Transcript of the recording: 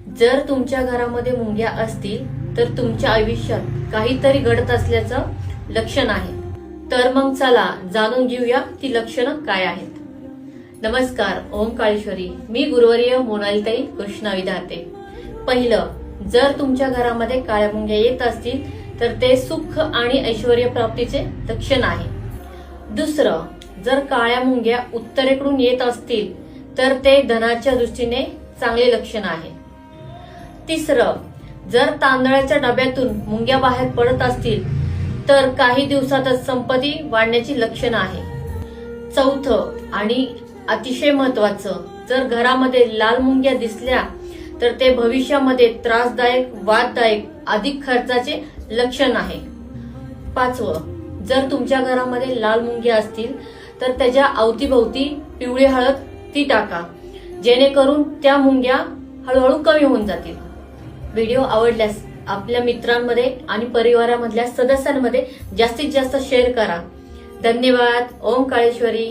जर तुमच्या घरामध्ये मुंग्या असतील तर तुमच्या आयुष्यात काहीतरी घडत असल्याचं लक्षण आहे। तर मग चला जाणून घेऊया ती लक्षणं काय आहेत। नमस्कार, ओम काळेश्वरी। मी गुरुवर्य मोनालीताई कृष्णा विधाते। पहिलं, जर तुमच्या घरामध्ये काळ्या मुंग्या येत असतील तर ते सुख आणि ऐश्वर्य प्राप्तीचे लक्षण आहे। दुसरं, जर काळ्या मुंग्या उत्तरेकडून येत असतील तर ते धनाच्या दृष्टीने चांगले लक्षण आहे। तिसरं, जर तांदळाच्या डब्यातून मुंग्या बाहेर पडत असतील तर काही दिवसातच संपत्ती वाढण्याची लक्षण आहे। चौथं आणि अतिशय महत्वाचं, जर घरामध्ये लाल मुंग्या दिसल्या तर ते भविष्यामध्ये त्रासदायक, वाददायक, अधिक खर्चाचे लक्षण आहे। पाचवं, जर तुमच्या घरामध्ये लाल मुंग्या असतील तर त्याच्या अवतीभोवती पिवळी हळद ती टाका, जेणेकरून त्या मुंग्या हळूहळू कमी होऊन जातील। व्हिडिओ आवडल्यास आपल्या मित्रांमध्ये आणि परिवारामधल्या सदस्यांमध्ये जास्तीत जास्त शेअर करा। धन्यवाद। ओम काळेश्वरी।